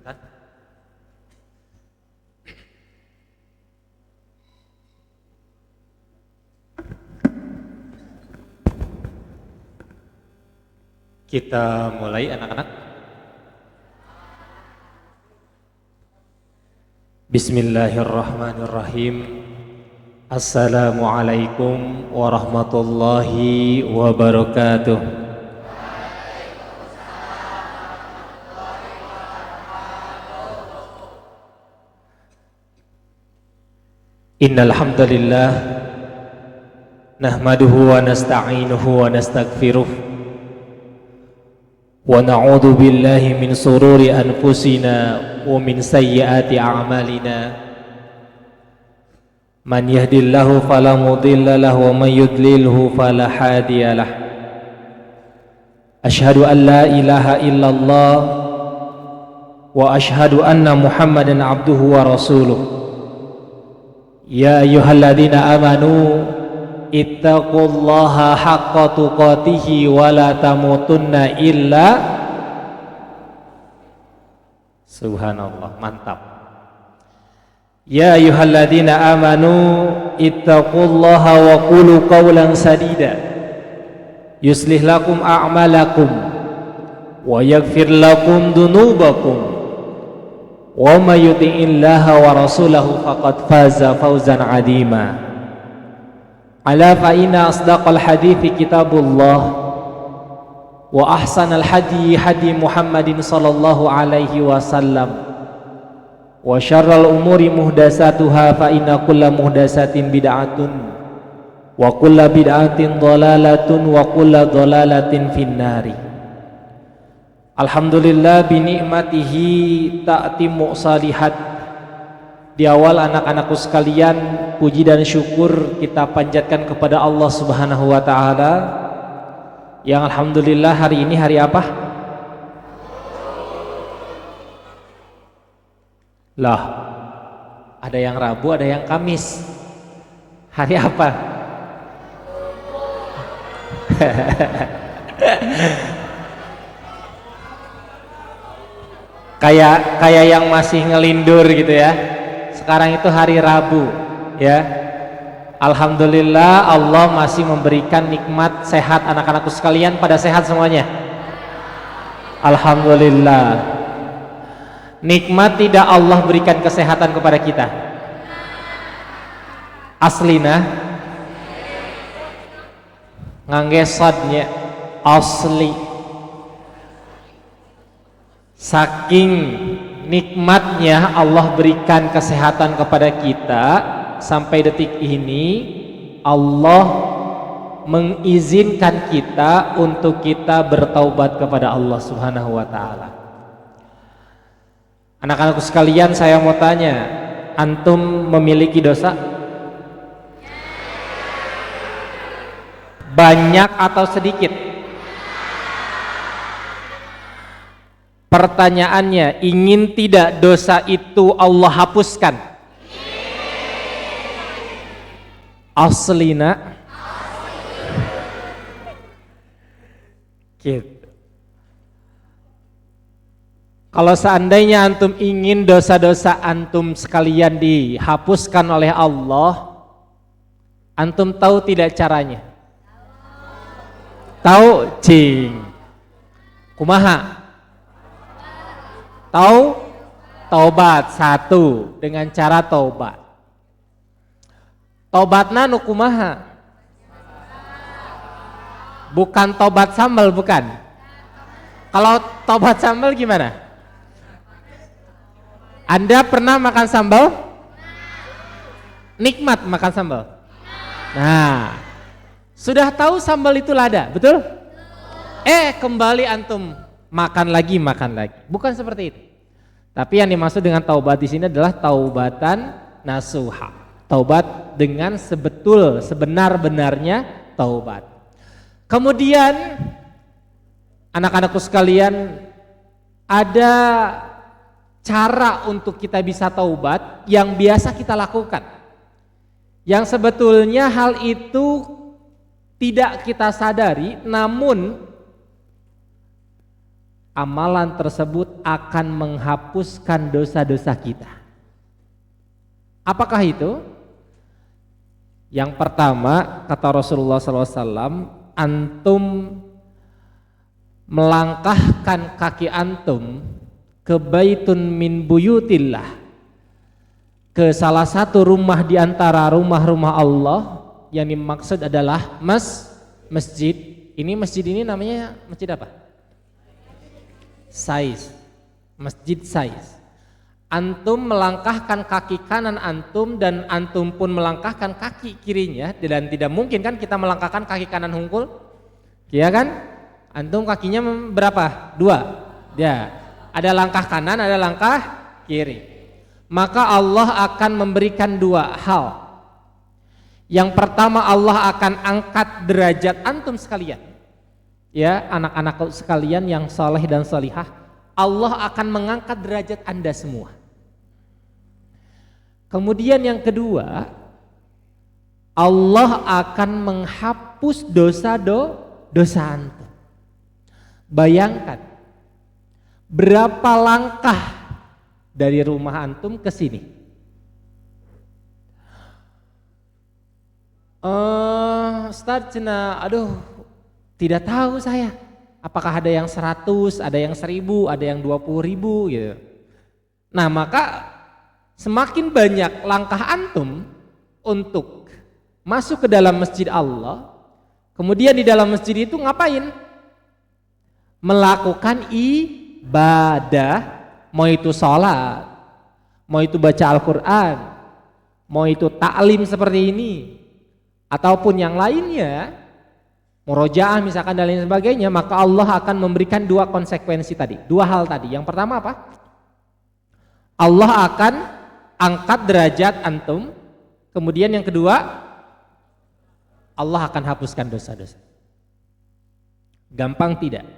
silakan. Kita mulai anak-anak. Bismillahirrahmanirrahim. Assalamualaikum warahmatullahi wabarakatuh. Innal hamdalillah nahmaduhu wa nasta'inuhu wa nastaghfiruh wa na'udzu billahi min sururi anfusina wa min sayyiati a'malina. Man yahdihillahu fala mudilla lahu wa man yudlilhu fala hadiyalah. Asyhadu an la ilaha illallah wa asyhadu anna Muhammadan abduhu wa rasuluh. Ya ayyuhalladzina amanu ittaqullaha haqqa tuqatih wa la tamutunna illa. Subhanallah, mantap. Ya ayyuhalladzina amanu ittaqullaha wa qulu qawlan sadida yuslih lakum a'malakum wa yaghfir lakum dunubakum wa may yuti'illaha wa rasulahu faqad faza fawzan 'azima. Ala fa inna asdaqal hadithi kitabullah wa ahsanal hadi hadi Muhammadin sallallahu alaihi wasallam wa syarral umuri muhdatsatuha fa inna kulla muhdatsatin bid'atun wa kulla bid'atin dhalalatun wa kulla dhalalatin finnari. Alhamdulillah bi ni'matihi ta'timmu salihat. Di awal anak-anakku sekalian, puji dan syukur kita panjatkan kepada Allah Subhanahu wa taala yang alhamdulillah hari ini hari apa? Lah, ada yang Rabu, ada yang Kamis. Hari apa? Kayak yang masih ngelindur gitu ya. Sekarang itu hari Rabu ya. Alhamdulillah Allah masih memberikan nikmat sehat anak-anakku sekalian. Pada sehat semuanya? Alhamdulillah. Nikmat tidak Allah berikan kesehatan kepada kita? Aslina nganggesodnya asli. Saking nikmatnya Allah berikan kesehatan kepada kita, sampai detik ini Allah mengizinkan kita untuk kita bertaubat kepada Allah Subhanahu wa taala. Anak-anakku sekalian, saya mau tanya, antum memiliki dosa? Banyak atau sedikit? Pertanyaannya, ingin tidak dosa itu Allah hapuskan? Aslina gitu. Kalau seandainya antum ingin dosa-dosa antum sekalian dihapuskan oleh Allah, antum tahu tidak caranya? Tahu? Cing. Kumaha? Tahu? Taubat. Satu, dengan cara taubat. Taubatna nu kumaha? Bukan taubat sambal, bukan. Kalau taubat sambal gimana? Anda pernah makan sambal? Nikmat makan sambal? Nah, sudah tahu sambal itu lada, betul? Kembali antum makan lagi. Bukan seperti itu. Tapi yang dimaksud dengan taubat di sini adalah taubatan nasuha. Taubat dengan sebenar-benarnya taubat. Kemudian anak-anakku sekalian, ada cara untuk kita bisa taubat yang biasa kita lakukan, yang sebetulnya hal itu tidak kita sadari, namun amalan tersebut akan menghapuskan dosa-dosa kita. Apakah itu? Yang pertama, kata Rasulullah SAW, antum melangkahkan kaki antum ke baitun min buyutillah, ke salah satu rumah di antara rumah-rumah Allah, yang dimaksud adalah masjid. Ini masjid ini namanya masjid apa? Sais. Masjid Sais. Antum melangkahkan kaki kanan antum dan antum pun melangkahkan kaki kirinya, dan tidak mungkin kan kita melangkahkan kaki kanan hungkul, iya kan? Antum kakinya berapa? 2. Ya, ada langkah kanan, ada langkah kiri. Maka Allah akan memberikan 2 hal. Yang pertama, Allah akan angkat derajat antum sekalian. Ya, anak-anak sekalian yang saleh dan salihah, Allah akan mengangkat derajat Anda semua. Kemudian yang kedua, Allah akan menghapus dosa antum. Bayangkan berapa langkah dari rumah antum ke sini. Ustaz cina, aduh tidak tahu saya. Apakah ada yang 100, ada yang 1000, ada yang 20.000 gitu. Nah, maka semakin banyak langkah antum untuk masuk ke dalam masjid Allah, kemudian di dalam masjid itu ngapain? Melakukan ibadah, mau itu sholat, mau itu baca Al-Quran, mau itu taklim seperti ini, ataupun yang lainnya, murojaah misalkan dan lain sebagainya, maka Allah akan memberikan 2 konsekuensi tadi, 2 hal tadi. Yang pertama apa? Allah akan angkat derajat antum. Kemudian yang kedua, Allah akan hapuskan dosa-dosa. Gampang tidak?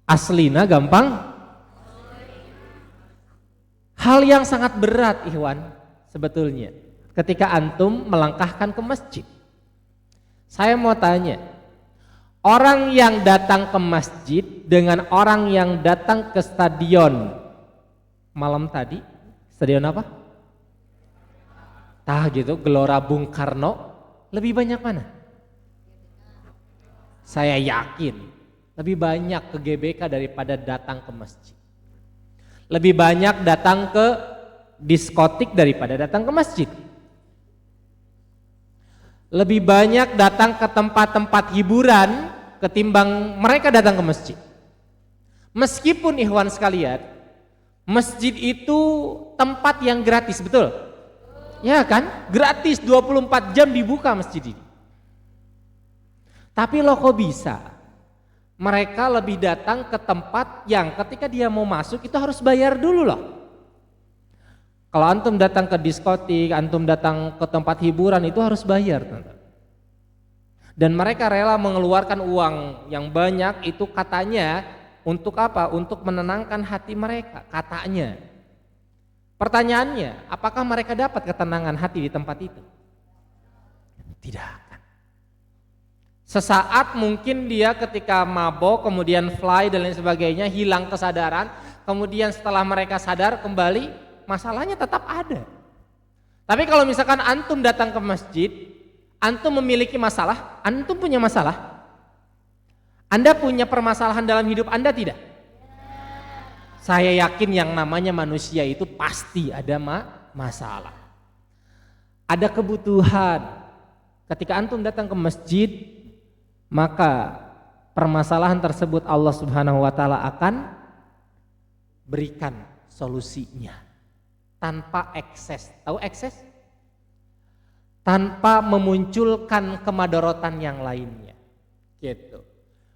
Aslina gampang? Hal yang sangat berat, ikhwan, sebetulnya ketika antum melangkahkan ke masjid. Saya mau tanya, orang yang datang ke masjid dengan orang yang datang ke stadion malam tadi, stadion apa? Gitu, Gelora Bung Karno, lebih banyak mana? Saya yakin lebih banyak ke GBK daripada datang ke masjid. Lebih banyak datang ke diskotik daripada datang ke masjid. Lebih banyak datang ke tempat-tempat hiburan ketimbang mereka datang ke masjid. Meskipun ikhwan sekalian, masjid itu tempat yang gratis, betul? Ya kan? Gratis, 24 jam dibuka masjid ini. Tapi loh kok bisa? Mereka lebih datang ke tempat yang ketika dia mau masuk itu harus bayar dulu loh. Kalau antum datang ke diskotik, antum datang ke tempat hiburan itu harus bayar, teman-teman. Dan mereka rela mengeluarkan uang yang banyak itu katanya untuk apa? Untuk menenangkan hati mereka, katanya. Pertanyaannya, apakah mereka dapat ketenangan hati di tempat itu? Tidak. Sesaat mungkin dia ketika mabok, kemudian fly dan lain sebagainya, hilang kesadaran, kemudian setelah mereka sadar kembali, masalahnya tetap ada. Tapi kalau misalkan antum datang ke masjid, antum memiliki masalah, antum punya masalah, Anda punya permasalahan dalam hidup Anda tidak? Saya yakin yang namanya manusia itu pasti ada masalah. Ada kebutuhan. Ketika antum datang ke masjid, maka permasalahan tersebut Allah Subhanahu wa taala akan berikan solusinya tanpa ekses. Tahu ekses? Tanpa memunculkan kemadorotan yang lainnya. Gitu.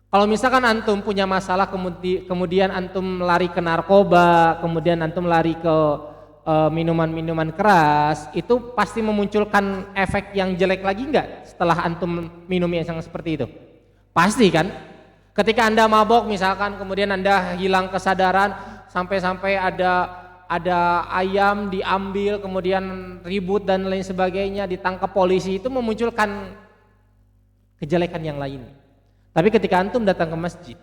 Kalau misalkan antum punya masalah kemudian antum lari ke narkoba, kemudian antum lari ke minuman-minuman keras, itu pasti memunculkan efek yang jelek lagi enggak setelah antum minum yang seperti itu? Pasti kan? Ketika Anda mabok misalkan, kemudian Anda hilang kesadaran, sampai-sampai ada ayam diambil, kemudian ribut dan lain sebagainya, ditangkap polisi, itu memunculkan kejelekan yang lain. Tapi ketika antum datang ke masjid,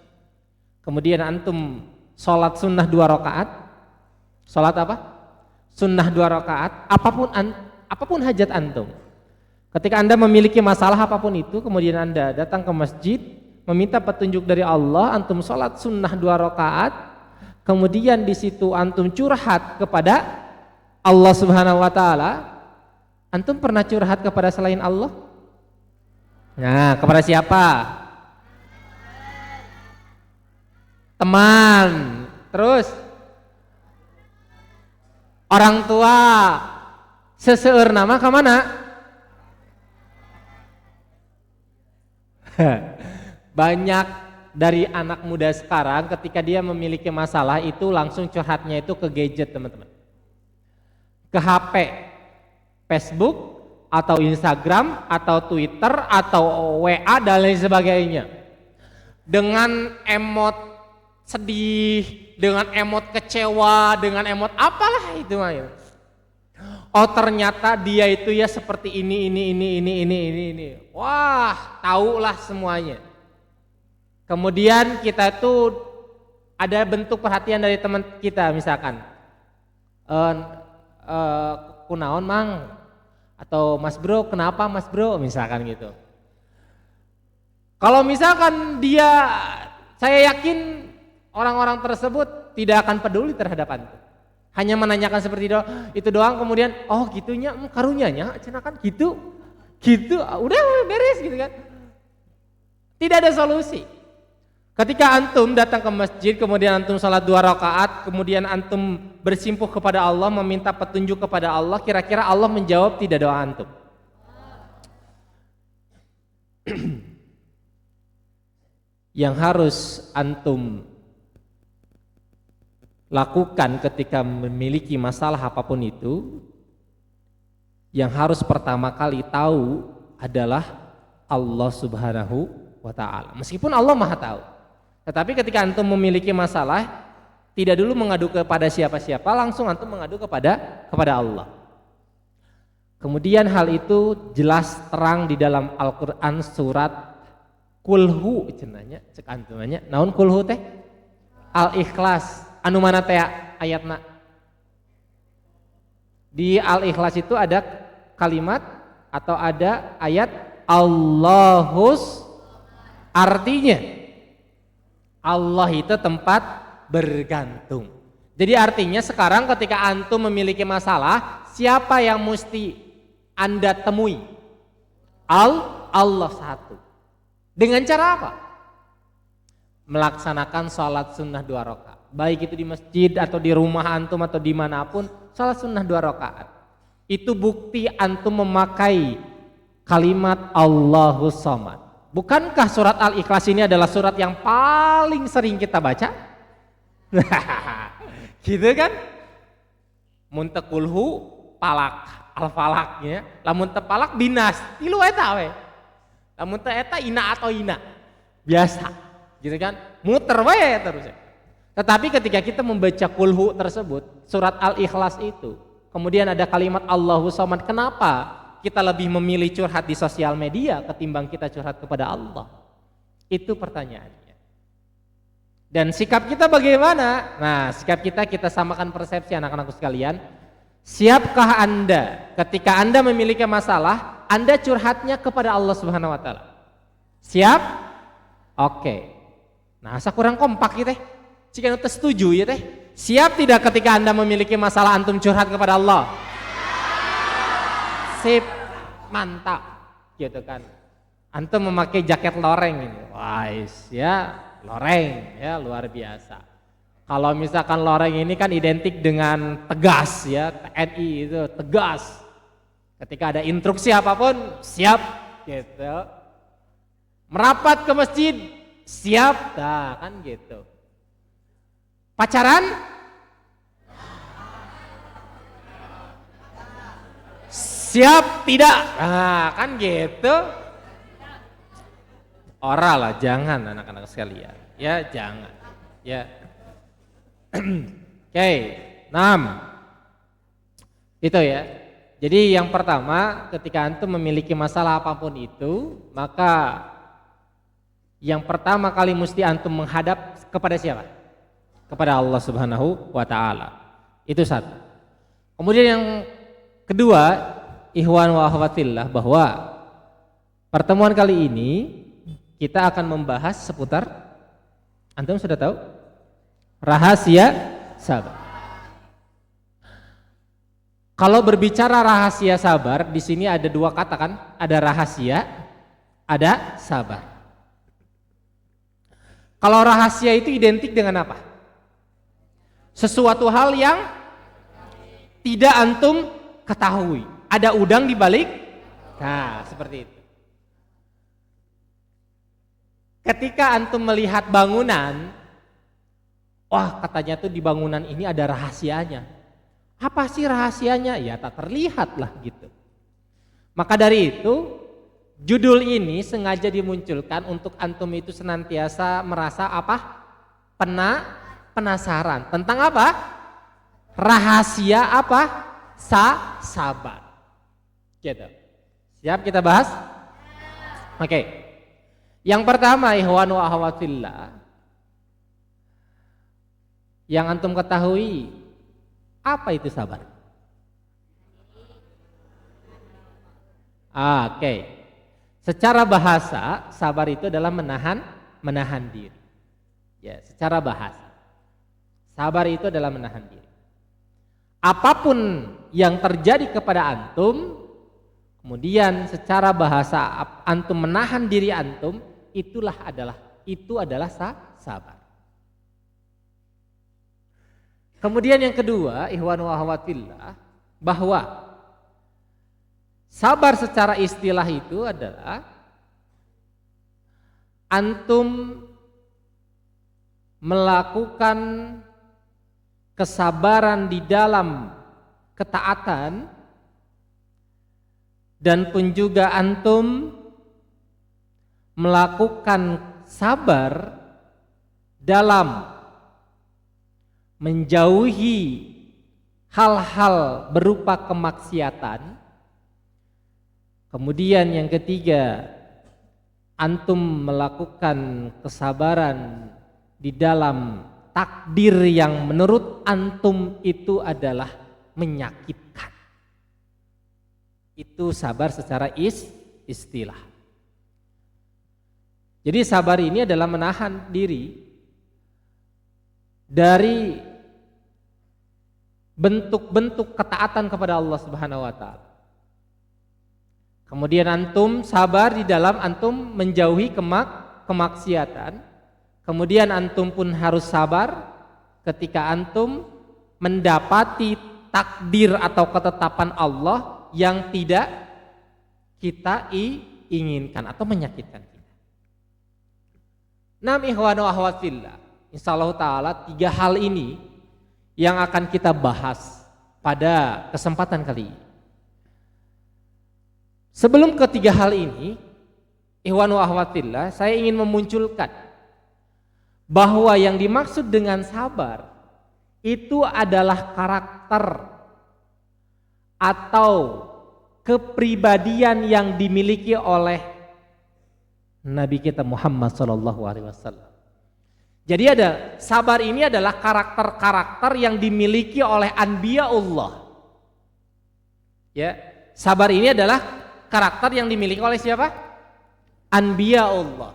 kemudian antum sholat sunnah 2 rakaat, sholat apa? Sunnah 2 rakaat, apapun hajat antum. Ketika Anda memiliki masalah apapun itu, kemudian Anda datang ke masjid, meminta petunjuk dari Allah, antum sholat sunnah 2 rakaat, kemudian di situ antum curhat kepada Allah Subhanahu Wa Taala. Antum pernah curhat kepada selain Allah? Nah, kepada siapa? Teman, terus orang tua, seseur nama ke mana? Banyak dari anak muda sekarang ketika dia memiliki masalah itu langsung curhatnya itu ke gadget, teman-teman. Ke HP, Facebook atau Instagram atau Twitter atau WA dan lain sebagainya. Dengan emot sedih, dengan emot kecewa, dengan emot apalah itu mah. Oh ternyata dia itu ya seperti ini. Wah, tahulah semuanya. Kemudian kita itu ada bentuk perhatian dari teman kita, misalkan kunaon mang, atau mas bro, kenapa mas bro, misalkan gitu. Kalau misalkan saya yakin orang-orang tersebut tidak akan peduli terhadap antum. Hanya menanyakan seperti itu doang, kemudian oh gitunya, karunyanya cenakan gitu, udah beres gitu kan. Tidak ada solusi. Ketika antum datang ke masjid, kemudian antum salat 2 rakaat, kemudian antum bersimpuh kepada Allah, meminta petunjuk kepada Allah, kira-kira Allah menjawab tidak doa antum? Yang harus antum lakukan ketika memiliki masalah apapun itu, yang harus pertama kali tahu adalah Allah Subhanahu wa Ta'ala. Meskipun Allah Maha tahu, tetapi ketika antum memiliki masalah, tidak dulu mengadu kepada siapa-siapa, langsung antum mengadu kepada Allah. Kemudian hal itu jelas terang di dalam Al-Qur'an surat Kulhu, cenanya cek antumnya. Naon Kulhu teh? Al-Ikhlas. Anu mana teh ayatna? Di Al-Ikhlas itu ada kalimat atau ada ayat Allahus, artinya Allah itu tempat bergantung. Jadi artinya sekarang ketika antum memiliki masalah, siapa yang mesti Anda temui? Allah satu. Dengan cara apa? Melaksanakan sholat sunnah 2 rakaat. Baik itu di masjid atau di rumah antum atau dimanapun, sholat sunnah 2 rakaat. Itu bukti antum memakai kalimat Allahus Samad. Bukankah surat Al-Ikhlas ini adalah surat yang paling sering kita baca? Gitu kan? Muntekulhu palak, al-falaknya, lamun tepalak binas, tilu eta we. Lamun teu eta ina atau ina. Biasa, gitu kan? Muter we terus. Tetapi ketika kita membaca kulhu tersebut, surat Al-Ikhlas itu, kemudian ada kalimat Allahus Samad, kenapa kita lebih memilih curhat di sosial media ketimbang kita curhat kepada Allah? Itu pertanyaannya. Dan sikap kita bagaimana? Nah, sikap kita samakan persepsi anak-anakku sekalian. Siapkah Anda ketika Anda memiliki masalah, Anda curhatnya kepada Allah Subhanahu wa Ta'ala? Siap? Oke. Nah, asa kurang kompak gitu teh. Jika Anda setuju ya teh. Siap tidak ketika Anda memiliki masalah antum curhat kepada Allah? Sip, mantap, gitu kan. Antum memakai jaket loreng ini, wais ya, loreng ya, luar biasa. Kalau misalkan loreng ini kan identik dengan tegas ya, TNI itu tegas. Ketika ada instruksi apapun siap, gitu. Merapat ke masjid siap, nah kan gitu. Pacaran? Siap tidak? Nah kan gitu. Ora lah, jangan anak-anak sekalian. Ya jangan. Ya. Oke, 6. Itu ya. Jadi yang pertama, ketika antum memiliki masalah apapun itu, maka yang pertama kali mesti antum menghadap kepada siapa? Kepada Allah Subhanahu wa taala. Itu satu. Kemudian yang kedua, ikhwan wa akhwat fillah, bahwa pertemuan kali ini kita akan membahas seputar, antum sudah tahu? Rahasia sabar. Kalau berbicara rahasia sabar, di sini ada dua kata kan? Ada rahasia, ada sabar. Kalau rahasia itu identik dengan apa? Sesuatu hal yang tidak antum ketahui. Ada udang di balik. Nah, seperti itu. Ketika antum melihat bangunan, wah katanya tuh di bangunan ini ada rahasianya. Apa sih rahasianya? Ya tak terlihat lah gitu. Maka dari itu judul ini sengaja dimunculkan untuk antum itu senantiasa merasa apa? Penasaran. Tentang apa? Rahasia apa? Sabar. Gitu. Siap kita bahas? Oke. Yang pertama, ikhwan wa akhwat fillah, yang antum ketahui, apa itu sabar? Oke. Secara bahasa, sabar itu adalah menahan diri. Ya, secara bahasa. Sabar itu adalah menahan diri. Apapun yang terjadi kepada antum, kemudian secara bahasa antum menahan diri antum, itu adalah sabar. Kemudian yang kedua, ikhwan wa akhwat fillah, bahwa sabar secara istilah itu adalah antum melakukan kesabaran di dalam ketaatan, dan pun juga antum melakukan sabar dalam menjauhi hal-hal berupa kemaksiatan. Kemudian yang ketiga, antum melakukan kesabaran di dalam takdir yang menurut antum itu adalah menyakitkan. Itu sabar secara istilah. Jadi sabar ini adalah menahan diri dari bentuk-bentuk ketaatan kepada Allah Subhanahu wa taala. Kemudian antum sabar di dalam antum menjauhi kemaksiatan. Kemudian antum pun harus sabar ketika antum mendapati takdir atau ketetapan Allah yang tidak kita inginkan atau menyakitkan kita. Ikhwan wa akhwat fillah, insyaallah taala 3 hal ini yang akan kita bahas pada kesempatan kali ini. Sebelum ketiga hal ini, ikhwan wa akhwat fillah, saya ingin memunculkan bahwa yang dimaksud dengan sabar itu adalah karakter atau kepribadian yang dimiliki oleh Nabi kita Muhammad SAW. Jadi ada sabar ini adalah karakter-karakter yang dimiliki oleh anbiyaullah. Ya, sabar ini adalah karakter yang dimiliki oleh siapa? Anbiyaullah.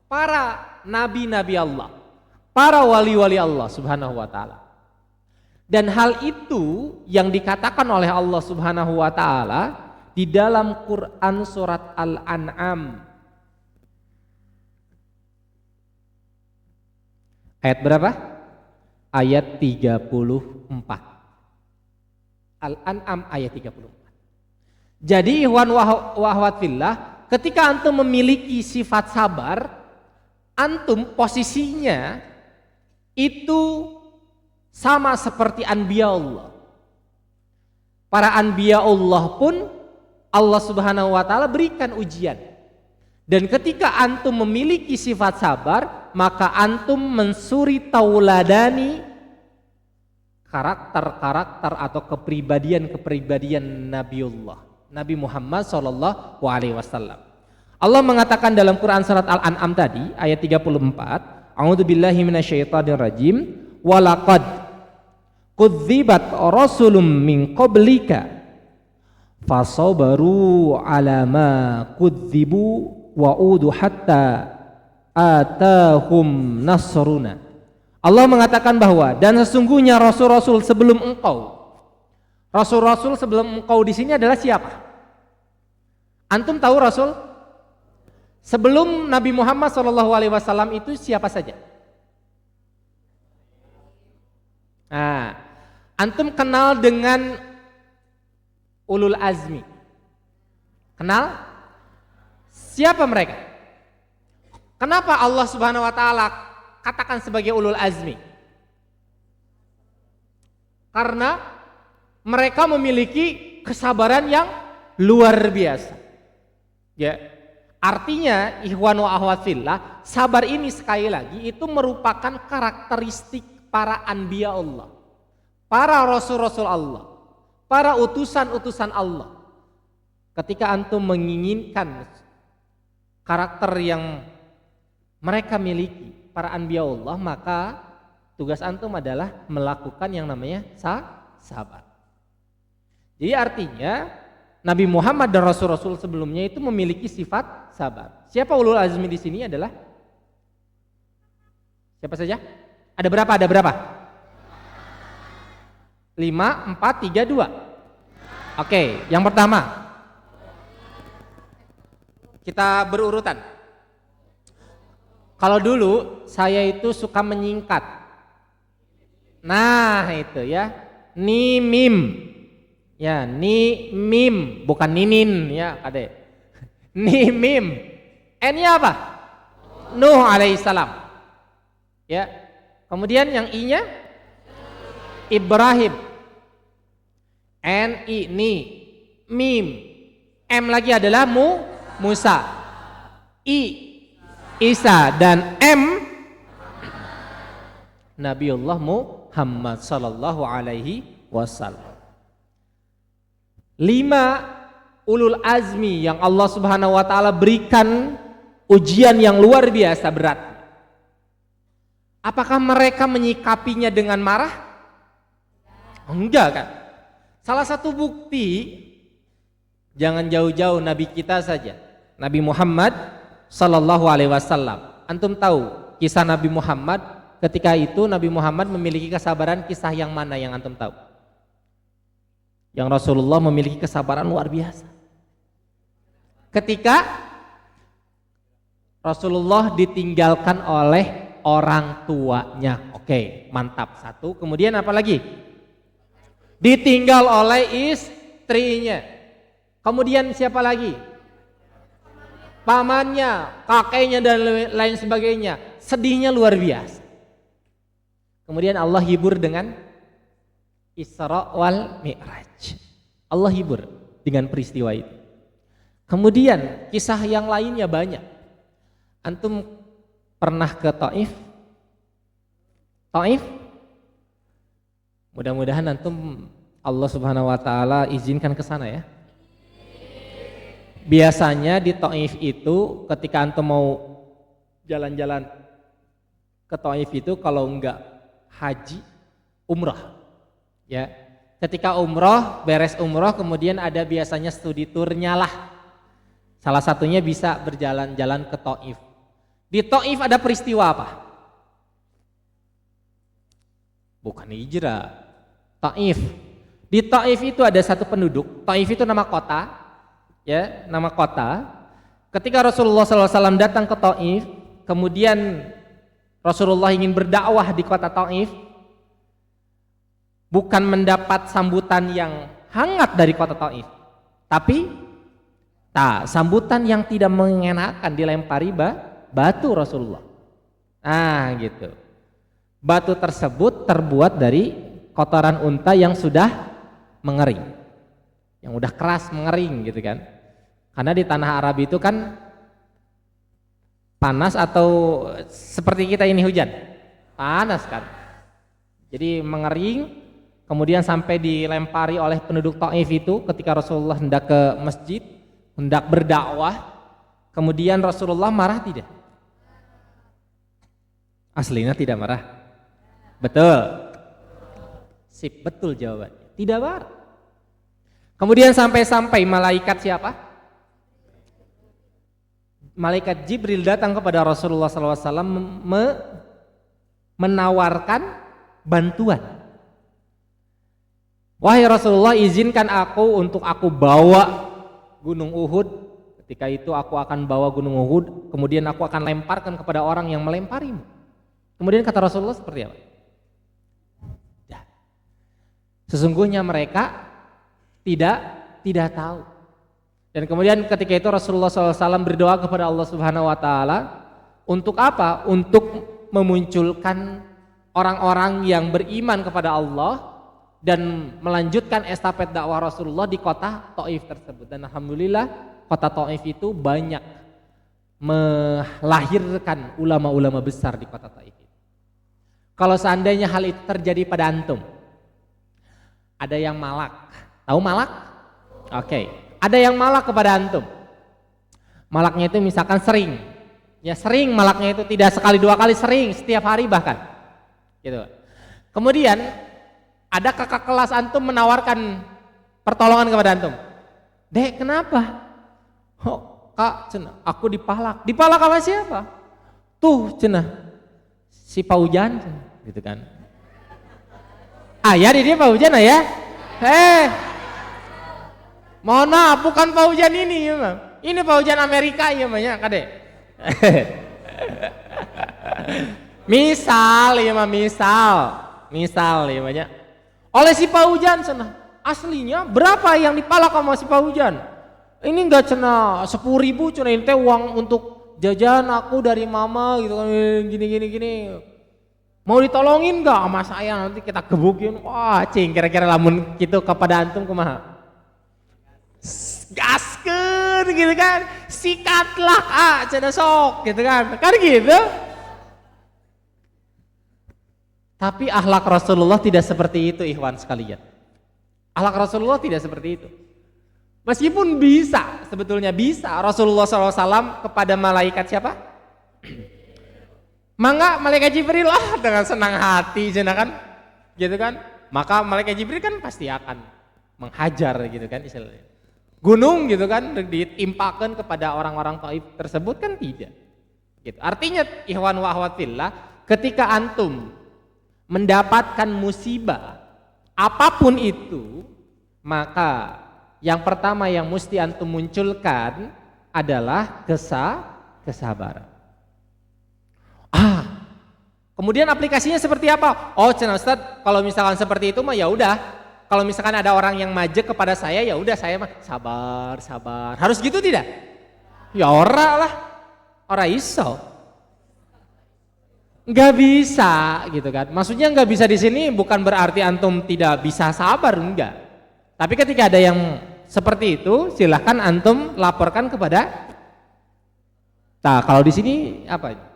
Para nabi-nabi Allah, para wali-wali Allah Subhanahu wa taala. Dan hal itu yang dikatakan oleh Allah Subhanahu wa taala di dalam Quran surat Al-An'am. Ayat berapa? Ayat 34. Al-An'am ayat 34. Jadi ikhwan wa akhwat fillah, ketika antum memiliki sifat sabar, antum posisinya itu sama seperti anbiya Allah. Para anbiya Allah pun Allah Subhanahu wa taala berikan ujian. Dan ketika antum memiliki sifat sabar, maka antum mensuri tauladani karakter-karakter atau kepribadian-kepribadian Nabiullah, Nabi Muhammad SAW. Allah mengatakan dalam Quran surat Al-An'am tadi ayat 34, A'udzubillahi minasyaitonir rajim. Walaqad kudzibat rasulun min qablika fasabaru ala ma kudzibu wa'udu hatta atahum nasruna. Allah mengatakan bahwa dan sesungguhnya rasul-rasul sebelum engkau. Rasul-rasul sebelum engkau di sini adalah siapa? Antum tahu rasul? Sebelum Nabi Muhammad SAW itu siapa saja? Nah, antum kenal dengan ulul azmi. Kenal? Siapa mereka? Kenapa Allah Subhanahu wa taala katakan sebagai ulul azmi? Karena mereka memiliki kesabaran yang luar biasa. Ya. Artinya ikhwan wa akhwat fillah, sabar ini sekali lagi itu merupakan karakteristik para anbiya Allah, para rasul-rasul Allah, para utusan-utusan Allah. Ketika antum menginginkan karakter yang mereka miliki, para anbiya Allah, maka tugas antum adalah melakukan yang namanya sabar. Jadi artinya Nabi Muhammad dan rasul-rasul sebelumnya itu memiliki sifat sabar. Siapa ulul azmi di sini adalah siapa saja? Ada berapa? 5, 4, 3, 2. Oke, yang pertama kita berurutan. Kalau dulu saya itu suka menyingkat. Nah itu ya, ni mim. Ya, ni mim, bukan ninin ya Kade. Ni mim. N-nya apa? Nuh alaihissalam. Ya. Kemudian yang I-nya Ibrahim. N-I, ni, mim. M lagi adalah Musa. I, Isa, dan M Nabiullah Muhammad sallallahu alaihi wasallam. 5 ulul azmi yang Allah Subhanahu wa taala berikan ujian yang luar biasa berat. Apakah mereka menyikapinya dengan marah? Enggak kan? Salah satu bukti, jangan jauh-jauh Nabi kita saja, Nabi Muhammad sallallahu alaihi wasallam. Antum tahu kisah Nabi Muhammad, ketika itu Nabi Muhammad memiliki kesabaran, kisah yang mana yang antum tahu? Yang Rasulullah memiliki kesabaran luar biasa. Ketika Rasulullah ditinggalkan oleh orang tuanya. Oke, mantap. 1. Kemudian apa lagi? Ditinggal oleh istrinya. Kemudian siapa lagi? Pamannya, kakeknya dan lain sebagainya. Sedihnya luar biasa. Kemudian Allah hibur dengan Isra wal Mi'raj. Allah hibur dengan peristiwa itu. Kemudian kisah yang lainnya banyak. Antum pernah ke Taif? Taif? Mudah-mudahan antum Allah Subhanahu wa taala izinkan ke sana ya. Biasanya di Taif itu ketika antum mau jalan-jalan ke Taif itu kalau enggak haji, umrah. Ya, ketika umroh, beres umroh kemudian ada biasanya studi turnya lah. Salah satunya bisa berjalan-jalan ke Taif. Di Taif ada peristiwa apa? Bukan hijrah. Taif. Di Taif itu ada satu penduduk. Taif itu nama kota, ya, nama kota. Ketika Rasulullah SAW datang ke Taif, kemudian Rasulullah ingin berdakwah di kota Taif. Bukan mendapat sambutan yang hangat dari kota Taif, tapi sambutan yang tidak mengenakan, dilempari batu Rasulullah. Nah gitu. Batu tersebut terbuat dari kotoran unta yang sudah mengering, yang udah keras mengering gitu kan. Karena di tanah Arab itu kan panas atau seperti kita ini hujan, panas kan. Jadi mengering. Kemudian sampai dilempari oleh penduduk Taif itu ketika Rasulullah hendak ke masjid, hendak berdakwah. Kemudian Rasulullah marah tidak? Aslinya tidak marah. Betul. Sip, betul jawabannya. Tidak marah. Kemudian sampai-sampai malaikat siapa? Malaikat Jibril datang kepada Rasulullah SAW menawarkan bantuan. Wahai Rasulullah, izinkan untuk aku bawa gunung Uhud. Ketika itu aku akan bawa gunung Uhud, kemudian aku akan lemparkan kepada orang yang melemparimu. Kemudian kata Rasulullah seperti apa? Sesungguhnya mereka tidak tahu. Dan kemudian ketika itu Rasulullah SAW berdoa kepada Allah Subhanahu Wa Taala untuk apa? Untuk memunculkan orang-orang yang beriman kepada Allah dan melanjutkan estafet dakwah Rasulullah di kota Taif tersebut. Dan alhamdulillah kota Taif itu banyak melahirkan ulama-ulama besar di kota Taif. Kalau seandainya hal itu terjadi pada antum, ada yang malak. Tahu malak? Oke. Ada yang malak kepada antum. Malaknya itu misalkan sering. Ya sering malaknya itu, tidak sekali dua kali, sering, setiap hari bahkan. Gitu. Kemudian ada kakak kelas antum menawarkan pertolongan kepada antum. Dek, kenapa? Oh, Kak, cenah, aku dipalak. Dipalak sama siapa? Tuh, cenah, si Paujan, gitu kan. Ya dia Pak Hujan ya. Mohon maaf, bukan Pak Hujan ini ya, Bang. Ini Pak Hujan Amerika ya, banyak Kade. Misal ya, misal ya banyak. Oleh si Pak Hujan cenah. Aslinya berapa yang dipalak sama si Pak Hujan? Ini enggak cenah 10.000 cenah, ini uang untuk jajan aku dari mama gitu kan, gini. Mau ditolongin gak sama saya, nanti kita gebukin. Wah cing, kira-kira lamun gitu kepada antum kumaha? Gaskeun gitu kan, sikatlah cenah sok gitu kan gitu. Tapi akhlak Rasulullah tidak seperti itu, ikhwan sekalian. Akhlak Rasulullah tidak seperti itu. Meskipun bisa, sebetulnya bisa Rasulullah SAW kepada malaikat siapa? Mangga malaikat Jibril dengan senang hati kan, gitu kan. Maka malaikat Jibril kan pasti akan menghajar gitu kan istilahnya. Gunung gitu kan ditimpakan kepada orang-orang Taif tersebut kan tidak. Gitu. Artinya ikhwan wa akhwat fillah, ketika antum mendapatkan musibah apapun itu, maka yang pertama yang mesti antum munculkan adalah kesabaran. Kemudian aplikasinya seperti apa? Oh, cenah Ustaz, kalau misalkan seperti itu mah ya udah. Kalau misalkan ada orang yang majek kepada saya, ya udah saya mah sabar. Harus gitu tidak? Ya ora lah. Ora iso. Enggak bisa gitu kan. Maksudnya enggak bisa di sini bukan berarti antum tidak bisa sabar, enggak. Tapi ketika ada yang seperti itu, silahkan antum laporkan kepada. Nah, kalau di sini apa?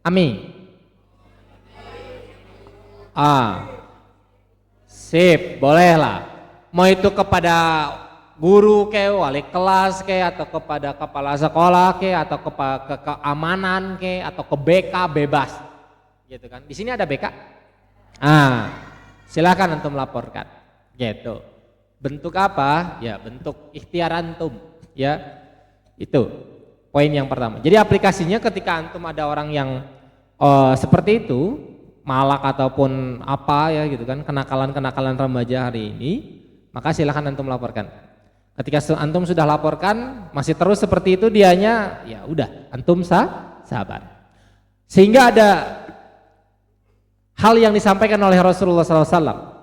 Amin. Sip, boleh lah. Mau itu kepada guru ke, wali kelas ke, atau kepada kepala sekolah ke, atau ke keamanan ke, atau ke BK, bebas. Gitu kan. Di sini ada BK. Silakan antum laporkan. Gitu. Bentuk apa? Ya, bentuk ikhtiar antum, ya. Itu poin yang pertama. Jadi aplikasinya ketika antum ada orang yang seperti itu, malak ataupun apa ya gitu kan, kenakalan remaja hari ini, maka silakan antum laporkan. Ketika antum sudah laporkan masih terus seperti itu dianya, ya udah antum sabar. Sehingga ada hal yang disampaikan oleh Rasulullah SAW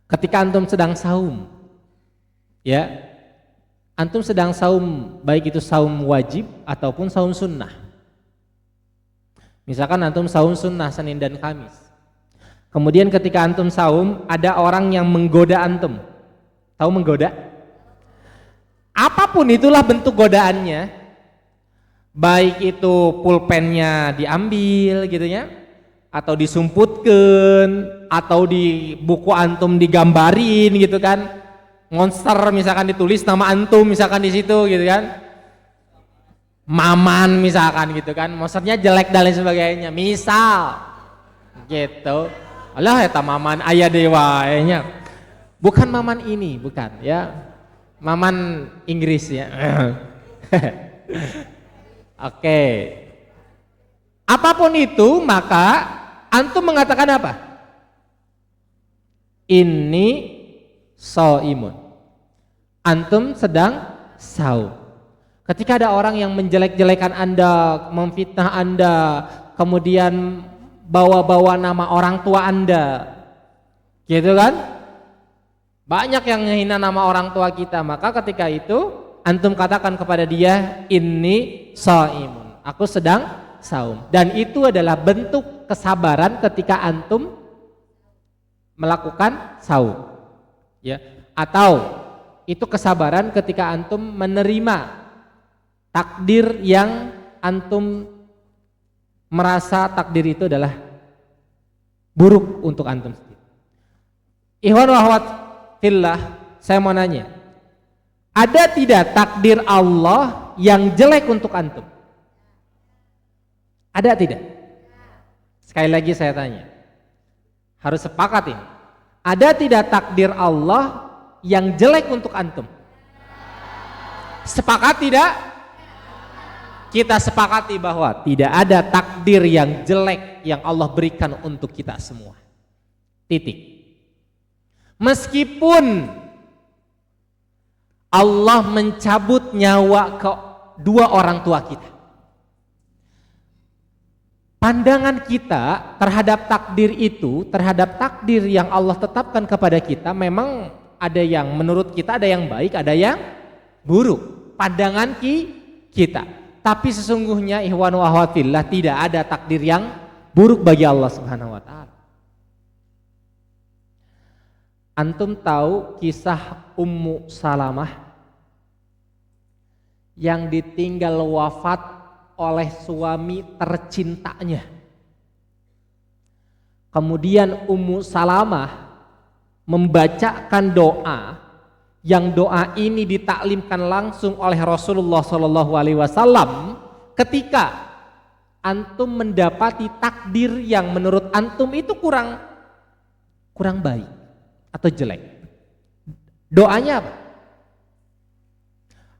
ketika antum sedang saum, ya. Antum sedang saum, baik itu saum wajib ataupun saum sunnah. Misalkan antum saum sunnah Senin dan Kamis. Kemudian ketika antum saum, ada orang yang menggoda antum. Tahu menggoda? Apapun itulah bentuk godaannya. Baik itu pulpennya diambil gitu ya, atau disumputkan, atau di buku antum digambarin gitu kan. Monster misalkan ditulis nama antum misalkan di situ gitu kan. maman misalkan gitu kan, maksudnya jelek dan lain sebagainya, misal gitu. Alah eta maman aya dewa nya. Bukan maman ini, bukan ya. Maman Inggris ya. Oke. Apapun itu, maka antum mengatakan apa? Ini shaimun. Antum sedang saum. Ketika ada orang yang menjelek-jelekan Anda, memfitnah Anda, kemudian bawa-bawa nama orang tua Anda, gitu kan? Banyak yang menghina nama orang tua kita, maka ketika itu antum katakan kepada dia, ini shaimun, aku sedang saum. Dan itu adalah bentuk kesabaran ketika antum melakukan saum, ya. Atau itu kesabaran ketika antum menerima takdir yang antum merasa takdir itu adalah buruk untuk antum sendiri. Ikhwan wa akhwat fillah, saya mau nanya, ada tidak takdir Allah yang jelek untuk antum? Ada tidak? Sekali lagi saya tanya, harus sepakat ini. Ada tidak takdir Allah yang jelek untuk antum? Sepakat tidak? Kita sepakati bahwa tidak ada takdir yang jelek yang Allah berikan untuk kita semua. Titik. Meskipun Allah mencabut nyawa ke dua orang tua kita, pandangan kita terhadap takdir itu, terhadap takdir yang Allah tetapkan kepada kita, memang ada yang menurut kita ada yang baik, ada yang buruk. Pandangan kita. Tapi sesungguhnya ikhwan wa akhwat fillah, tidak ada takdir yang buruk bagi Allah Subhanahu wa taala. Antum tahu kisah Ummu Salamah yang ditinggal wafat oleh suami tercintanya. Kemudian Ummu Salamah membacakan doa, yang doa ini ditaklimkan langsung oleh Rasulullah SAW ketika antum mendapati takdir yang menurut antum itu kurang baik atau jelek. Doanya apa?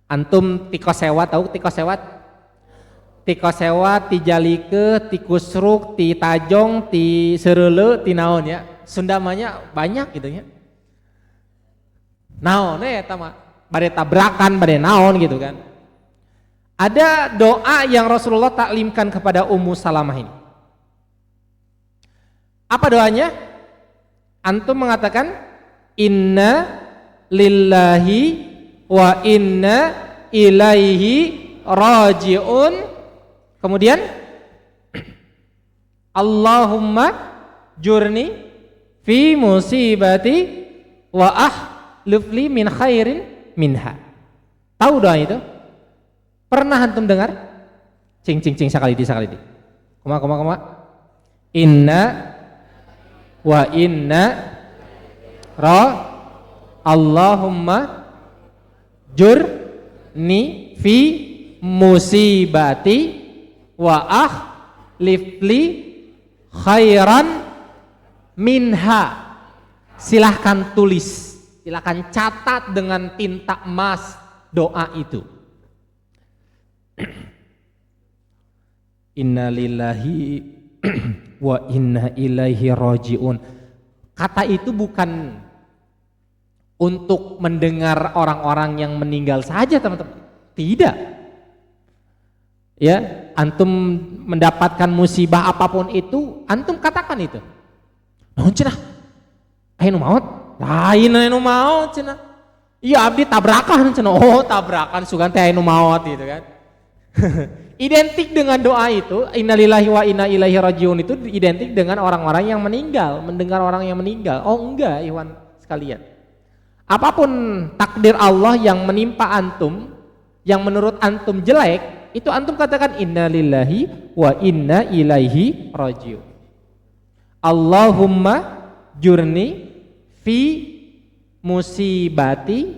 Antum tikos sewat, tahu tikos sewat? Tikos sewat, ti jalike, ti kusruk, ti tajong, ti sereule, ti naon ya. Sundamanya banyak gitu ya. Naon eta mah bade tabrakan, bade naon gitu kan. Ada doa yang Rasulullah taklimkan kepada Ummu Salamah ini. Apa doanya? Antum mengatakan inna lillahi wa inna ilaihi raji'un. Kemudian Allahumma jurni fi musibati wa lufli min khairin minha. Tahu doa itu? Pernah antum dengar? Cing sekali di. Koma. Inna wa inna Allahumma jurni fi musibati wa lifli khairan minha. Silahkan tulis, silakan catat dengan tinta emas doa itu. Inna lillahi wa inna ilaihi raji'un. Kata itu bukan untuk mendengar orang-orang yang meninggal saja, teman-teman. Tidak. Ya, antum mendapatkan musibah apapun itu, antum katakan itu. Naon cenah? Anu maot? Lain anu maot cenah. Iya abdi tabrakan cenah. Oh, tabrakan sugan teh anu maot gitu kan. Identik dengan doa itu, innalillahi wa inna ilaihi rajiun, itu identik dengan orang-orang yang meninggal, mendengar orang yang meninggal. Oh enggak, Iwan sekalian. Apapun takdir Allah yang menimpa antum, yang menurut antum jelek, itu antum katakan innalillahi wa inna ilaihi rajiun. Allahumma jurni fi musibati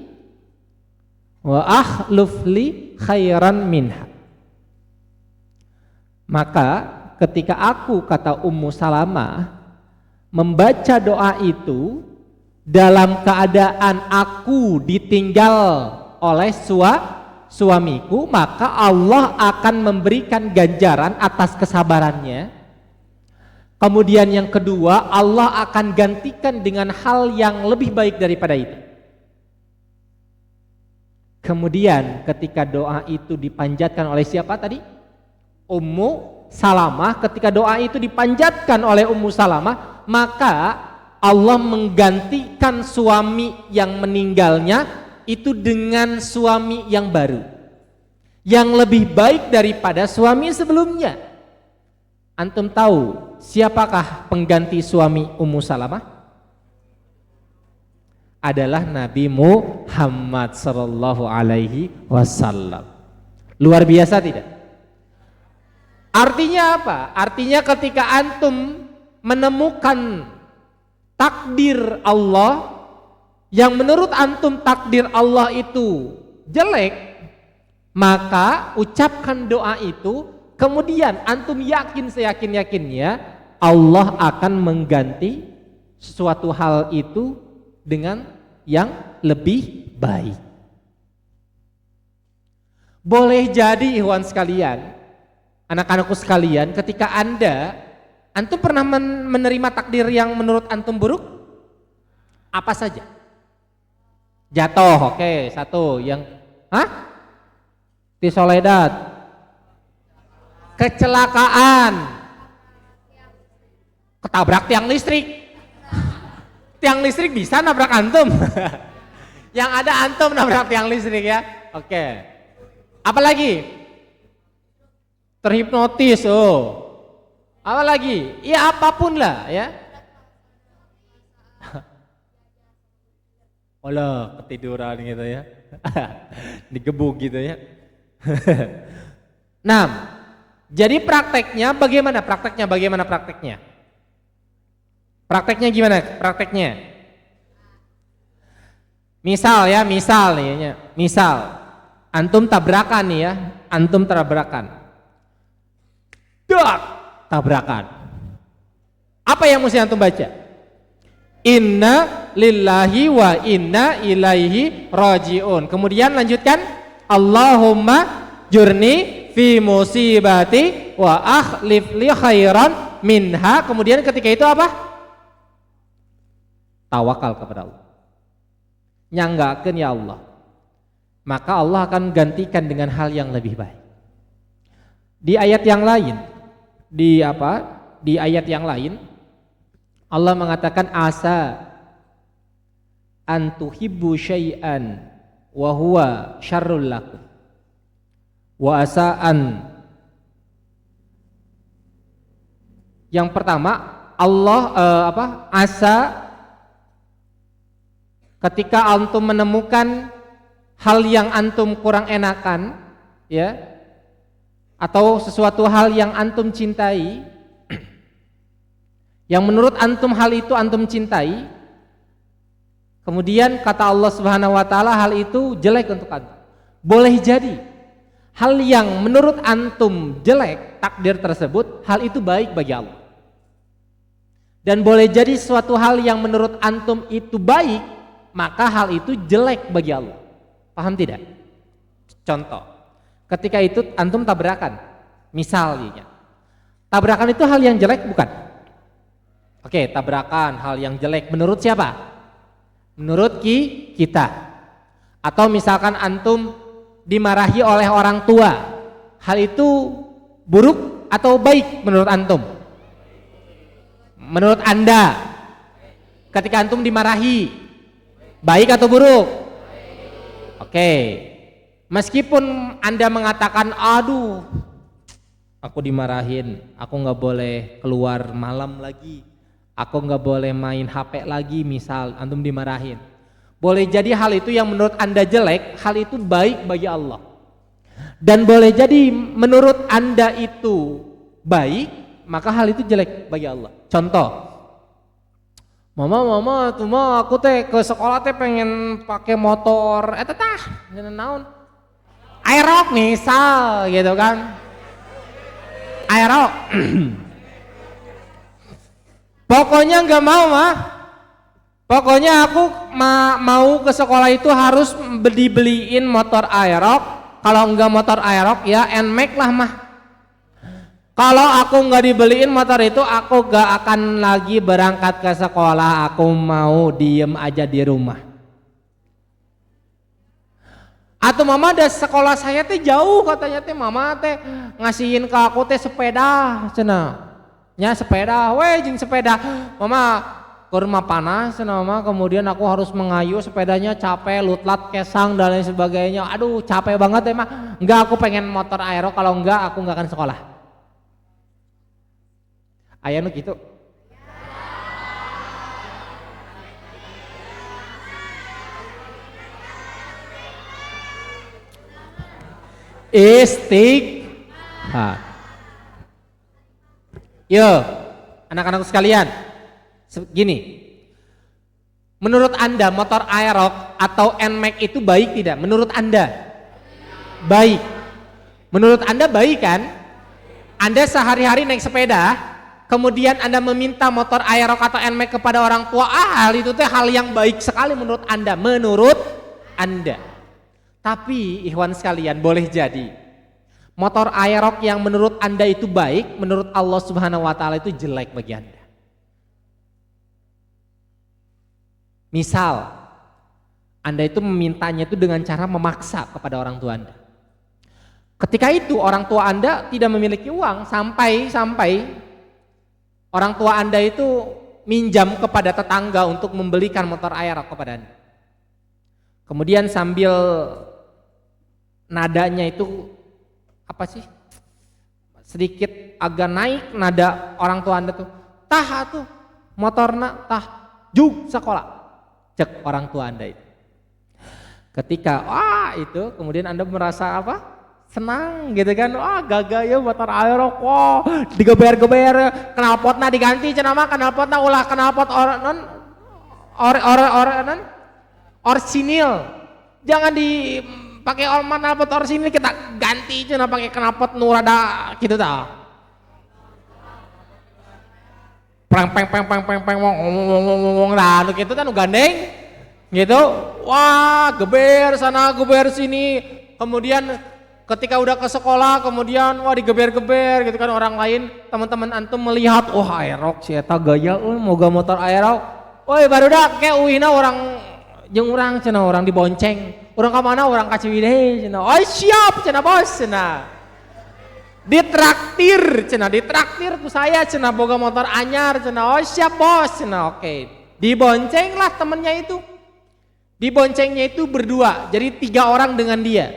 wa akhlufli khairan minha. Maka ketika aku, kata Ummu Salamah, membaca doa itu dalam keadaan aku ditinggal oleh suamiku, maka Allah akan memberikan ganjaran atas kesabarannya. Kemudian yang kedua, Allah akan gantikan dengan hal yang lebih baik daripada itu. Kemudian ketika doa itu dipanjatkan oleh siapa tadi? Ummu Salamah. Ketika doa itu dipanjatkan oleh Ummu Salamah, maka Allah menggantikan suami yang meninggalnya itu dengan suami yang baru, yang lebih baik daripada suami sebelumnya. Antum tahu siapakah pengganti suami Ummu Salamah? Adalah Nabi Muhammad sallallahu alaihi wasallam. Luar biasa tidak? Artinya apa? Artinya ketika antum menemukan takdir Allah yang menurut antum takdir Allah itu jelek, maka ucapkan doa itu, kemudian antum yakin seyakin-yakinnya Allah akan mengganti suatu hal itu dengan yang lebih baik. Boleh jadi ikhwan sekalian, anak-anakku sekalian, ketika antum pernah menerima takdir yang menurut antum buruk? Apa saja? Jatuh, oke, satu. Yang Tisoledat, kecelakaan, ketabrak tiang listrik. Tiang listrik bisa nabrak antum. Yang ada antum nabrak tiang listrik ya. Oke. Apalagi? Terhipnotis. Apalagi? Ya apapun lah ya. Olah, ketiduran gitu ya. Digebuk gitu ya. Nah, jadi prakteknya bagaimana? Prakteknya gimana? Misal nih, antum tabrakan nih ya, tabrakan. Apa yang mesti antum baca? Inna lillahi wa inna ilaihi rajiun. Kemudian lanjutkan, Allahumma jurni fi musibati wa akhlif li khairan minha. Kemudian ketika itu apa? Tawakal kepada Allah, nyanggakeun ya Allah, maka Allah akan gantikan dengan hal yang lebih baik. Di ayat yang lain, di ayat yang lain Allah mengatakan asa an tuhibbu syai'an wa huwa syarrul lakum wa asaan. Yang pertama Allah asa, ketika antum menemukan hal yang antum kurang enakan ya, atau sesuatu hal yang antum cintai, yang menurut antum hal itu antum cintai, kemudian kata Allah Subhanahu wa taala hal itu jelek untuk antum. Boleh jadi hal yang menurut antum jelek, takdir tersebut, hal itu baik bagi Allah. Dan boleh jadi suatu hal yang menurut antum itu baik, maka hal itu jelek bagi Allah. Paham tidak? Contoh, ketika itu antum tabrakan, misalnya tabrakan itu hal yang jelek bukan? Oke, tabrakan hal yang jelek menurut siapa? Menurut kita. Atau misalkan antum dimarahi oleh orang tua, hal itu buruk atau baik menurut antum? Menurut Anda, ketika antum dimarahi, baik atau buruk? Oke. Meskipun Anda mengatakan, aduh, aku dimarahin, aku nggak boleh keluar malam lagi, aku nggak boleh main HP lagi, misal antum dimarahin. Boleh jadi hal itu yang menurut Anda jelek, hal itu baik bagi Allah. Dan boleh jadi menurut Anda itu baik, maka hal itu jelek bagi Allah. Contoh, Mama, tuh aku teh ke sekolah teh pengen pakai motor, naon? Aerox misal gitu kan. aerok. Pokoknya nggak mau mah. Pokoknya aku mau ke sekolah itu harus dibeliin motor aerok. Kalau enggak motor aerok ya NMAX lah mah. Kalau aku nggak dibeliin motor itu, aku gak akan lagi berangkat ke sekolah. Aku mau diem aja di rumah. Atau mama ada sekolah saya teh jauh katanya teh, mama teh ngasihin ke aku teh sepeda, cenah. Nya sepeda, jeung sepeda. Mama ke rumah panas, cenah mama. Kemudian aku harus mengayuh sepedanya, capek, lutlat, kesang dan lain sebagainya. Aduh, capek banget ya mah. Enggak, aku pengen motor aero. Kalau enggak, aku enggak akan sekolah. Aya nu gitu. Istighfar. Yo, anak-anakku sekalian, gini. Menurut Anda motor aerok atau NMAX itu baik tidak? Menurut Anda? Baik. Menurut Anda baik kan? Anda sehari-hari naik sepeda, kemudian Anda meminta motor aerok atau NMAX kepada orang tua, hal itu teh hal yang baik sekali menurut Anda. Menurut Anda. Tapi ikhwan sekalian, boleh jadi motor aerok yang menurut Anda itu baik, menurut Allah Subhanahu wa taala itu jelek bagi Anda. Misal Anda itu memintanya itu dengan cara memaksa kepada orang tua Anda. Ketika itu orang tua Anda tidak memiliki uang, sampai orang tua Anda itu minjam kepada tetangga untuk membelikan motor aerok kepada Anda. Kemudian sambil nadanya itu apa sih? Sedikit agak naik nada orang tua Anda tuh. Tah tuh motorna tah jug sekolah. Cek orang tua Anda itu. Ketika itu kemudian Anda merasa apa? Senang gitu kan. Gagal ya motor aerok. Digeber-geber, knalpotna diganti cenah mah, knalpotna ulah knalpot orsinil. Jangan dipakai knalpot orsinil, kita ganti cenah pakai knalpot nu rada kitu tah. Peng ngomong nah nu kitu tah nu gandeng gitu. Wah, geber sana geber sini. Kemudian ketika udah ke sekolah kemudian digeber-geber gitu kan, orang lain teman-teman antum melihat aerok si eta gaya moga motor aerok. Woi barudak ke uina orang jeung urang cenah, orang dibonceng. Urang ka mana? Urang ka Ciwidey cenah. Oh siap cenah bos cenah. Ditraktir cenah, ditraktir ku saya cenah boga motor anyar cenah. Oh siap bos cenah. Oke. Dibonceng lah temennya itu. Diboncengnya itu berdua. Jadi 3 orang dengan dia.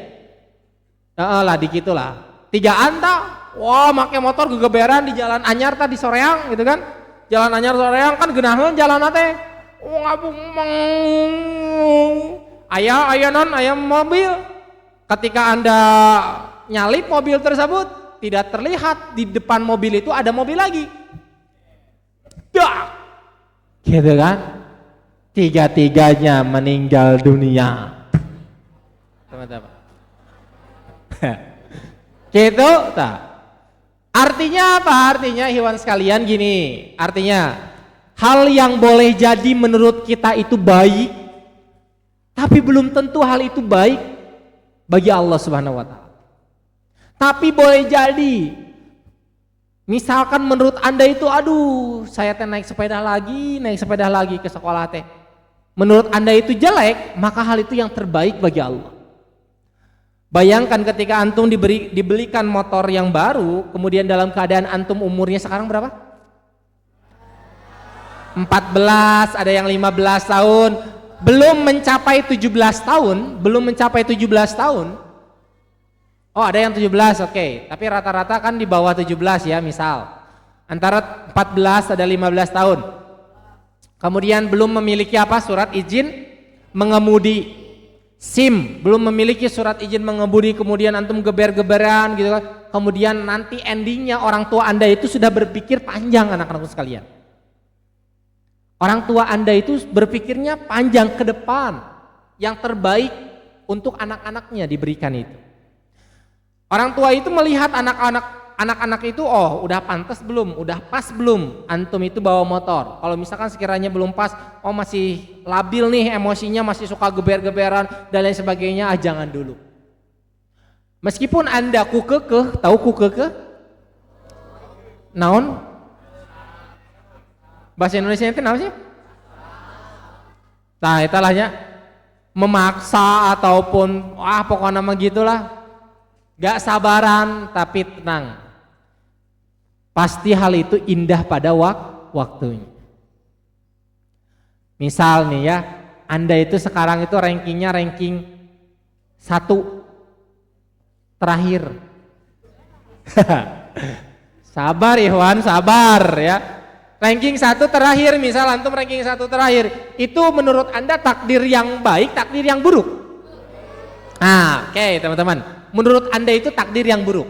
Lah dikitulah. 3 anta. Wah, make motor gegeberan di jalan anyar tadi Soreang gitu kan. Jalan anyar Soreang kan geunaheun jalan teh. Ayah mobil. Ketika Anda nyalip mobil tersebut, tidak terlihat di depan mobil itu ada mobil lagi. Dak, gitu kan? 3-tiganya meninggal dunia. Teman-teman. Gitu, tak? Artinya apa? Artinya hewan sekalian gini. Artinya hal yang boleh jadi menurut kita itu baik, tapi belum tentu hal itu baik bagi Allah Subhanahu wa taala. Tapi boleh jadi misalkan menurut Anda itu aduh, saya teh naik sepeda lagi ke sekolah teh. Menurut Anda itu jelek, maka hal itu yang terbaik bagi Allah. Bayangkan ketika antum dibelikan motor yang baru, kemudian dalam keadaan antum umurnya sekarang berapa? 14, ada yang 15 tahun, belum mencapai 17 tahun. Oh, ada yang 17, oke. Tapi rata-rata kan di bawah 17 ya, misal. Antara 14 ada 15 tahun. Kemudian belum memiliki apa? Surat izin mengemudi. SIM, belum memiliki surat izin mengemudi, kemudian antum geber-geberan gitu kan. Kemudian nanti endingnya orang tua Anda itu sudah berpikir panjang, anak-anakku sekalian. Orang tua Anda itu berpikirnya panjang ke depan, yang terbaik untuk anak-anaknya diberikan itu. Orang tua itu melihat anak-anak anak-anak itu udah pantas belum, udah pas belum antum itu bawa motor. Kalau misalkan sekiranya belum pas, masih labil nih emosinya, masih suka geber-geberan dan lain sebagainya, jangan dulu. Meskipun Anda kukekeh, tahu kukekeh? Naon? Bahasa Indonesia itu naon sih? Nah, italahnya memaksa ataupun pokoknya mah gitulah. Gak sabaran tapi tenang. Pasti hal itu indah pada waktunya. Misal nih ya, Anda itu sekarang itu rankingnya ranking 1 terakhir. Sabar Ikhwan, sabar ya. Ranking 1 terakhir, misal antum ranking 1 terakhir, itu menurut Anda takdir yang baik, takdir yang buruk? Oke, teman-teman. Menurut Anda itu takdir yang buruk.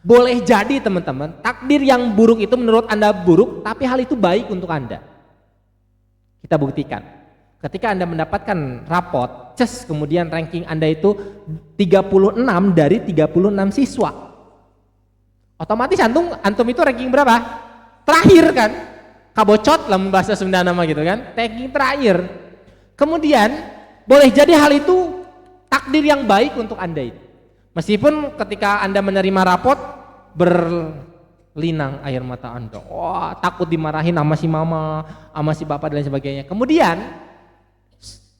Boleh jadi teman-teman, takdir yang buruk itu menurut Anda buruk, tapi hal itu baik untuk Anda. Kita buktikan. Ketika Anda mendapatkan rapot, kemudian ranking Anda itu 36 dari 36 siswa. Otomatis antum itu ranking berapa? Terakhir kan? Kabocot lah bahasa Sunda nama gitu kan? Ranking terakhir. Kemudian boleh jadi hal itu takdir yang baik untuk Anda itu. Meskipun ketika Anda menerima rapot berlinang air mata Anda. Takut dimarahin sama si mama, sama si bapak dan lain sebagainya. Kemudian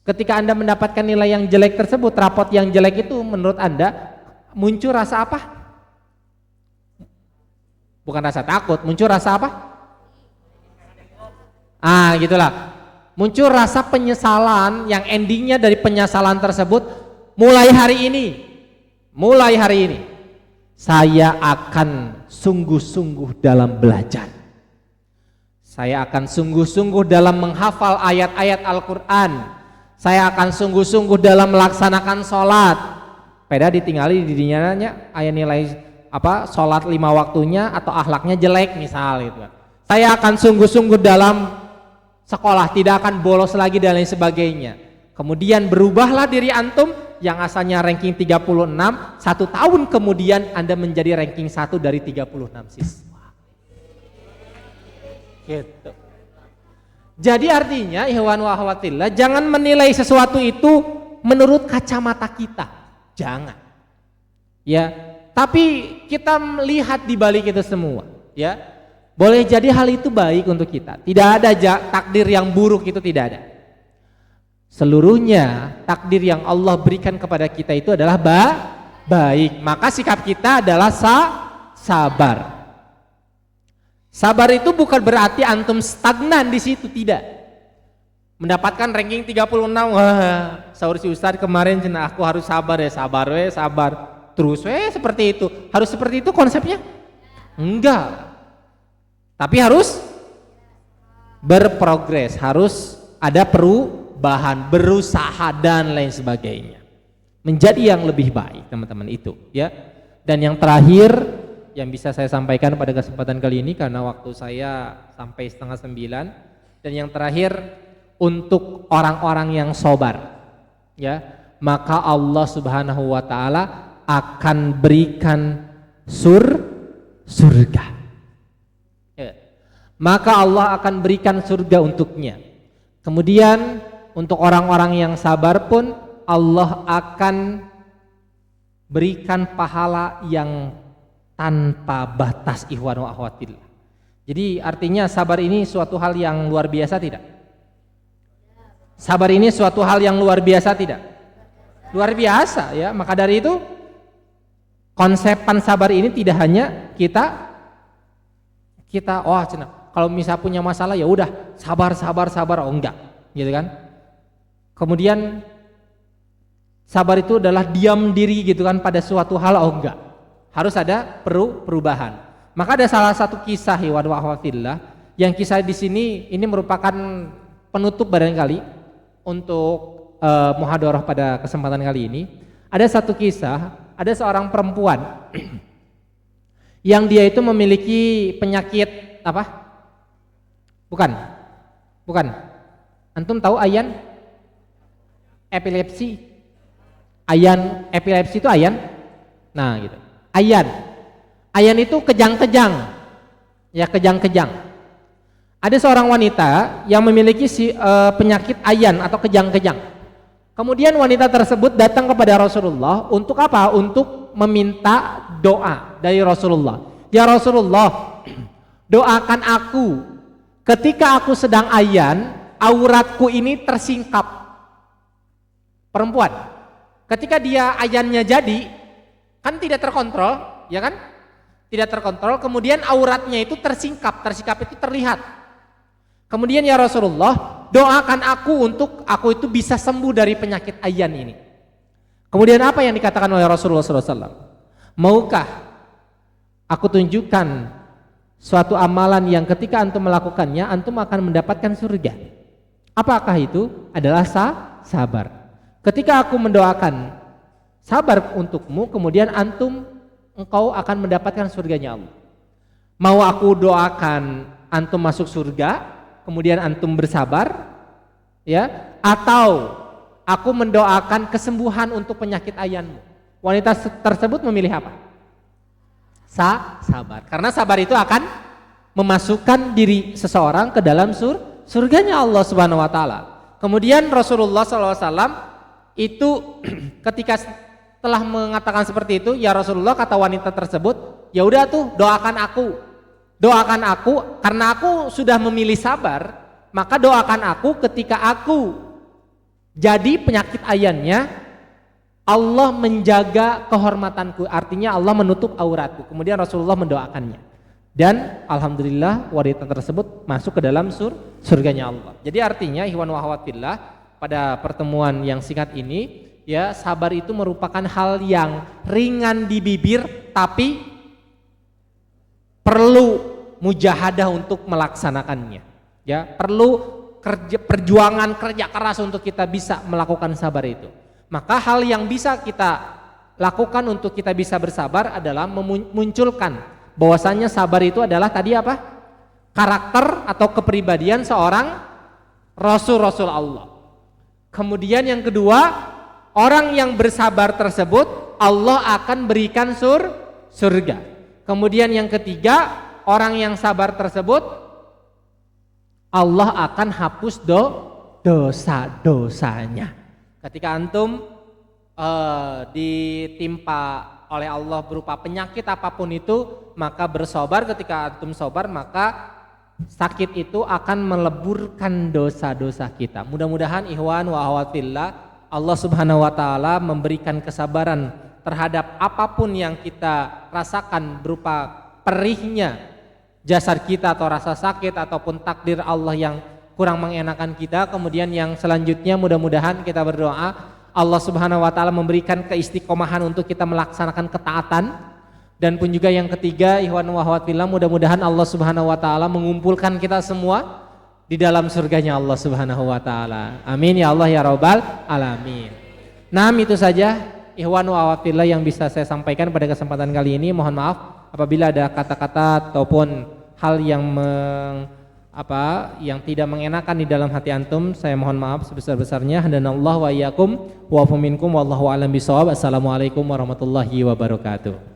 ketika Anda mendapatkan nilai yang jelek tersebut, rapot yang jelek itu menurut Anda muncul rasa apa? Bukan rasa takut, muncul rasa apa? Gitulah. Muncul rasa penyesalan yang endingnya dari penyesalan tersebut, mulai hari ini saya akan sungguh-sungguh dalam belajar. Saya akan sungguh-sungguh dalam menghafal ayat-ayat Al-Quran. Saya akan sungguh-sungguh dalam melaksanakan sholat. Peda ditinggali di dirinya ayat nilai sholat 5 waktunya atau akhlaknya jelek misal gitu. Saya akan sungguh-sungguh dalam sekolah, tidak akan bolos lagi dan lain sebagainya. Kemudian berubahlah diri antum yang asalnya ranking 36, 1 tahun kemudian Anda menjadi ranking 1 dari 36 siswa. Gitu. Jadi artinya ikhwan wa akhwatillah, jangan menilai sesuatu itu menurut kacamata kita. Jangan. Ya, tapi kita melihat di balik itu semua, ya. Boleh jadi hal itu baik untuk kita. Tidak ada takdir yang buruk, itu tidak ada. Seluruhnya takdir yang Allah berikan kepada kita itu adalah baik. Maka sikap kita adalah sabar. Sabar itu bukan berarti antum stagnan di situ, tidak. Mendapatkan ranking 36, sahur si Ustadz kemarin cina aku harus sabar ya, sabar. Terus seperti itu. Harus seperti itu konsepnya? Enggak. Tapi harus berprogres, harus ada perubahan, berusaha dan lain sebagainya. Menjadi yang lebih baik, teman-teman itu, ya. Dan yang terakhir yang bisa saya sampaikan pada kesempatan kali ini karena waktu saya sampai 8:30, dan yang terakhir untuk orang-orang yang sabar, ya, maka Allah Subhanahu wa taala akan berikan surga. Ya. Maka Allah akan berikan surga untuknya. Kemudian untuk orang-orang yang sabar pun Allah akan berikan pahala yang tanpa batas, ikhwan wa akhwatillah. Jadi artinya sabar ini suatu hal yang luar biasa tidak? Sabar ini suatu hal yang luar biasa tidak? Luar biasa ya. Maka dari itu konsepan sabar ini tidak hanya kita kalau misal punya masalah ya udah sabar, enggak, gitu kan? Kemudian sabar itu adalah diam diri gitu kan pada suatu hal, enggak. Harus ada perubahan. Maka ada salah satu kisah wa akhwatillah, yang kisah di sini ini merupakan penutup barangkali untuk muhadharah pada kesempatan kali ini. Ada satu kisah, ada seorang perempuan yang dia itu memiliki penyakit apa? Bukan. Antum tahu ayan? Epilepsi. Ayan, epilepsi itu ayan. Nah, gitu. Ayan. Ayan itu kejang-kejang. Ya, kejang-kejang. Ada seorang wanita yang memiliki penyakit ayan atau kejang-kejang. Kemudian wanita tersebut datang kepada Rasulullah untuk apa? Untuk meminta doa dari Rasulullah. Ya Rasulullah, doakan aku ketika aku sedang ayan, auratku ini tersingkap. Perempuan, ketika dia ayannya jadi, kan tidak terkontrol, ya kan? Tidak terkontrol, kemudian auratnya itu tersingkap itu terlihat. Kemudian ya Rasulullah, doakan aku untuk aku itu bisa sembuh dari penyakit ayan ini. Kemudian apa yang dikatakan oleh Rasulullah SAW? Maukah aku tunjukkan suatu amalan yang ketika antum melakukannya, antum akan mendapatkan surga? Apakah itu? Adalah sabar. Ketika aku mendoakan sabar untukmu, kemudian engkau akan mendapatkan surganya Allah. Mau aku doakan antum masuk surga, kemudian antum bersabar, ya, atau aku mendoakan kesembuhan untuk penyakit ayanmu? Wanita tersebut memilih apa? Sabar. Karena sabar itu akan memasukkan diri seseorang ke dalam surganya Allah Subhanahu wa taala. Kemudian Rasulullah SAW itu ketika telah mengatakan seperti itu, ya Rasulullah, kata wanita tersebut, ya udah tuh, doakan aku karena aku sudah memilih sabar, maka doakan aku ketika aku jadi penyakit ayannya, Allah menjaga kehormatanku, artinya Allah menutup auratku. Kemudian Rasulullah mendoakannya, dan alhamdulillah wanita tersebut masuk ke dalam surganya Allah. Jadi artinya ikhwan wa akhwat fillah, pada pertemuan yang singkat ini, ya, sabar itu merupakan hal yang ringan di bibir, tapi perlu mujahadah untuk melaksanakannya. Ya, perlu perjuangan kerja keras untuk kita bisa melakukan sabar itu. Maka hal yang bisa kita lakukan untuk kita bisa bersabar adalah memunculkan bahwasanya sabar itu adalah tadi apa? Karakter atau kepribadian seorang Rasul Allah. Kemudian yang kedua, orang yang bersabar tersebut Allah akan berikan surga. Kemudian yang ketiga, orang yang sabar tersebut Allah akan hapus dosa-dosanya. Ketika antum ditimpa oleh Allah berupa penyakit apapun itu, maka bersabar. Ketika antum sabar, maka sakit itu akan meleburkan dosa-dosa kita. Mudah-mudahan ikhwan wa akhwat fillah, Allah Subhanahu wa taala memberikan kesabaran terhadap apapun yang kita rasakan berupa perihnya jasad kita atau rasa sakit ataupun takdir Allah yang kurang mengenakan kita. Kemudian yang selanjutnya mudah-mudahan kita berdoa Allah Subhanahu wa taala memberikan keistiqomahan untuk kita melaksanakan ketaatan. Dan pun juga yang ketiga, ikhwan wa akhwat fillah, mudah-mudahan Allah Subhanahu wa taala mengumpulkan kita semua di dalam surganya Allah Subhanahu wa taala. Amin ya Allah ya rabbal alamin. Nah, itu saja ikhwan wa akhwat fillah yang bisa saya sampaikan pada kesempatan kali ini. Mohon maaf apabila ada kata-kata ataupun hal yang yang tidak mengenakan di dalam hati antum, saya mohon maaf sebesar-besarnya. Hadanallahu wa iyyakum wa afu minkum wallahu a'lam bishawab. Assalamualaikum warahmatullahi wabarakatuh.